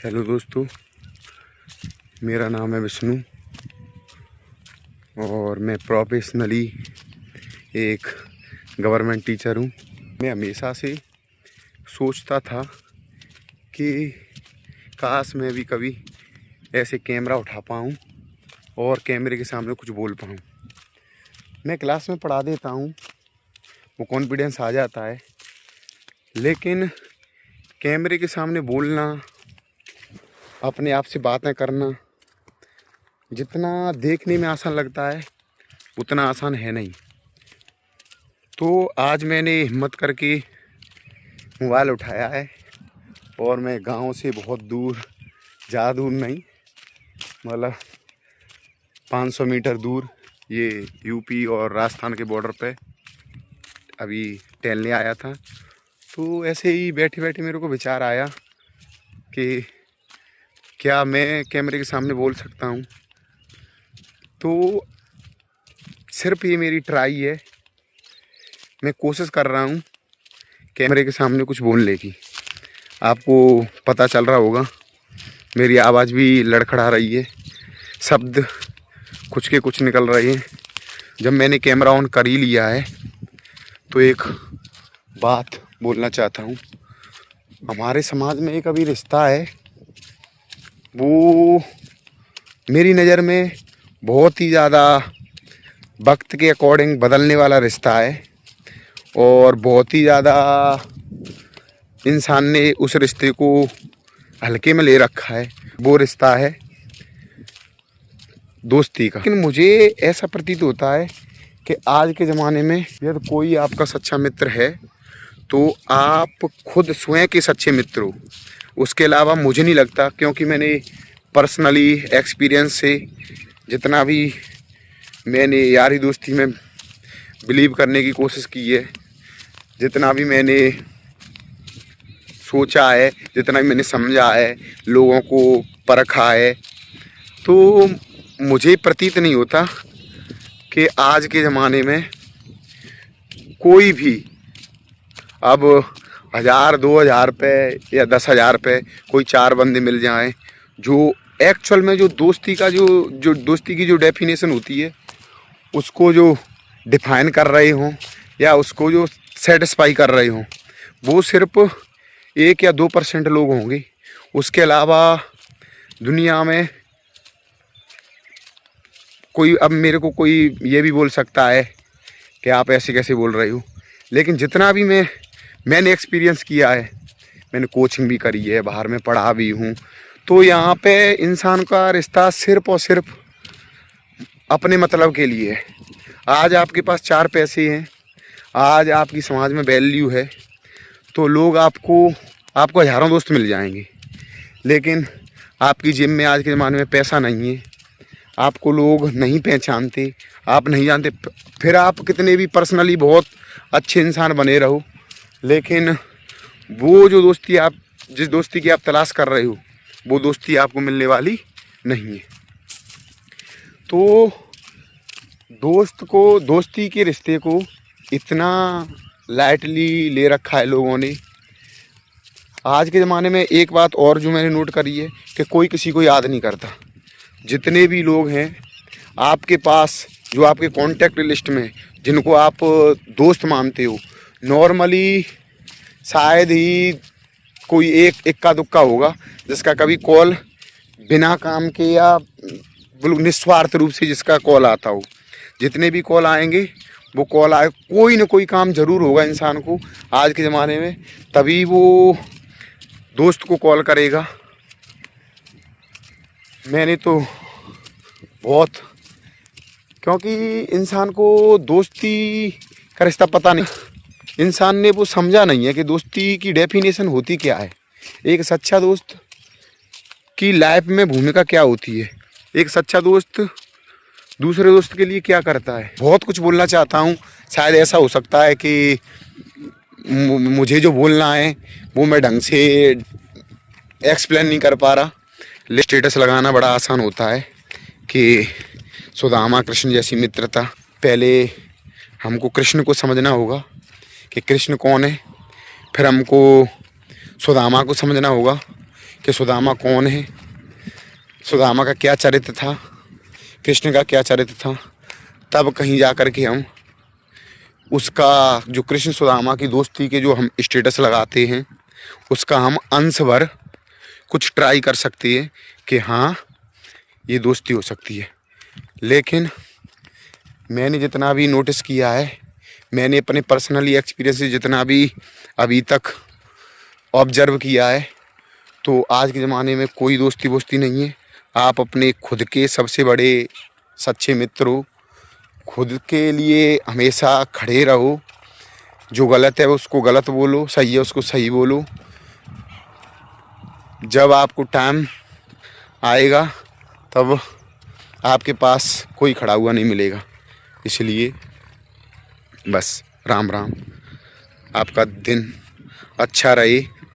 Hello दोस्तों, मेरा नाम है विष्णु और मैं प्रोफेशनली एक गवर्नमेंट टीचर हूँ। मैं हमेशा से सोचता था कि काश मैं भी कभी ऐसे कैमरा उठा पाऊँ और कैमरे के सामने कुछ बोल पाऊँ। मैं क्लास में पढ़ा देता हूँ, वो कॉन्फिडेंस आ जाता है, लेकिन कैमरे के सामने बोलना, अपने आप से बातें करना जितना देखने में आसान लगता है उतना आसान है नहीं। तो आज मैंने हिम्मत करके मोबाइल उठाया है और मैं गांव से बहुत दूर, ज़्यादा दूर नहीं, मतलब 500 मीटर दूर, ये यूपी और राजस्थान के बॉर्डर पे अभी टहलने आया था। तो ऐसे ही बैठे बैठे मेरे को विचार आया कि क्या मैं कैमरे के सामने बोल सकता हूँ। तो सिर्फ ये मेरी ट्राई है, मैं कोशिश कर रहा हूँ कैमरे के सामने कुछ बोलने की। आपको पता चल रहा होगा मेरी आवाज़ भी लड़खड़ा रही है, शब्द कुछ के कुछ निकल रहे हैं। जब मैंने कैमरा ऑन कर ही लिया है तो एक बात बोलना चाहता हूँ। हमारे समाज में एक अभी रिश्ता है, वो मेरी नज़र में बहुत ही ज़्यादा वक्त के अकॉर्डिंग बदलने वाला रिश्ता है और बहुत ही ज़्यादा इंसान ने उस रिश्ते को हल्के में ले रखा है। वो रिश्ता है दोस्ती का। लेकिन मुझे ऐसा प्रतीत होता है कि आज के ज़माने में यदि कोई आपका सच्चा मित्र है तो आप खुद स्वयं के सच्चे मित्र हो, उसके अलावा मुझे नहीं लगता। क्योंकि मैंने पर्सनली एक्सपीरियंस से जितना भी मैंने यारी दोस्ती में बिलीव करने की कोशिश की है, जितना भी मैंने सोचा है, जितना भी मैंने समझा है, लोगों को परखा है, तो मुझे प्रतीत नहीं होता कि आज के ज़माने में कोई भी अब 1000, 2000 पे या 10,000 पे कोई 4 बंदे मिल जाएं जो एक्चुअल में जो दोस्ती का जो दोस्ती की जो डेफिनेशन होती है उसको जो डिफाइन कर रहे हों या उसको जो सेटिस्फाई कर रहे हों, वो सिर्फ 1 या 2% लोग होंगे। उसके अलावा दुनिया में कोई, अब मेरे को कोई ये भी बोल सकता है कि आप ऐसे कैसे बोल रहे हो, लेकिन जितना भी मैंने एक्सपीरियंस किया है, मैंने कोचिंग भी करी है, बाहर में पढ़ा भी हूँ, तो यहाँ पे इंसान का रिश्ता सिर्फ और सिर्फ अपने मतलब के लिए है। आज आपके पास 4 पैसे हैं, आज आपकी समाज में वैल्यू है, तो लोग आपको हज़ारों दोस्त मिल जाएंगे, लेकिन आपकी जेब में आज के ज़माने में पैसा नहीं है, आपको लोग नहीं पहचानते, आप नहीं जानते, फिर आप कितने भी पर्सनली बहुत अच्छे इंसान बने रहो, लेकिन वो जो दोस्ती आप, जिस दोस्ती की आप तलाश कर रहे हो, वो दोस्ती आपको मिलने वाली नहीं है। तो दोस्ती के रिश्ते को इतना लाइटली ले रखा है लोगों ने। आज के ज़माने में एक बात और जो मैंने नोट करी है कि कोई किसी को याद नहीं करता। जितने भी लोग हैं आपके पास, जो आपके कॉन्टैक्ट लिस्ट में जिनको आप दोस्त मानते हो, नॉर्मली शायद ही कोई एक इक्का दुक्का होगा जिसका कभी कॉल बिना काम के या बिल्कुल निस्वार्थ रूप से जिसका कॉल आता हो। जितने भी कॉल आएंगे वो कॉल आए, कोई ना कोई काम ज़रूर होगा इंसान को आज के ज़माने में, तभी वो दोस्त को कॉल करेगा। मैंने तो बहुत, क्योंकि इंसान को दोस्ती का रिश्ता पता नहीं, इंसान ने वो समझा नहीं है कि दोस्ती की डेफिनेशन होती क्या है, एक सच्चा दोस्त की लाइफ में भूमिका क्या होती है, एक सच्चा दोस्त दूसरे दोस्त के लिए क्या करता है। बहुत कुछ बोलना चाहता हूँ, शायद ऐसा हो सकता है कि मुझे जो बोलना है वो मैं ढंग से एक्सप्लेन नहीं कर पा रहा। स्टेटस लगाना बड़ा आसान होता है कि सुदामा कृष्ण जैसी मित्रता। पहले हमको कृष्ण को समझना होगा कि कृष्ण कौन है, फिर हमको सुदामा को समझना होगा कि सुदामा कौन है, सुदामा का क्या चरित्र था, कृष्ण का क्या चरित्र था, तब कहीं जा कर के हम उसका जो कृष्ण सुदामा की दोस्ती के जो हम स्टेटस लगाते हैं उसका हम अंश भर कुछ ट्राई कर सकते हैं कि हाँ ये दोस्ती हो सकती है। लेकिन मैंने जितना भी नोटिस किया है, मैंने अपने पर्सनली एक्सपीरियंस से जितना भी अभी तक ऑब्जर्व किया है, तो आज के ज़माने में कोई दोस्ती वोस्ती नहीं है। आप अपने खुद के सबसे बड़े सच्चे मित्र हो, खुद के लिए हमेशा खड़े रहो, जो गलत है उसको गलत बोलो, सही है उसको सही बोलो। जब आपको टाइम आएगा तब आपके पास कोई खड़ा हुआ नहीं मिलेगा। इसलिए बस राम राम, आपका दिन अच्छा रहे।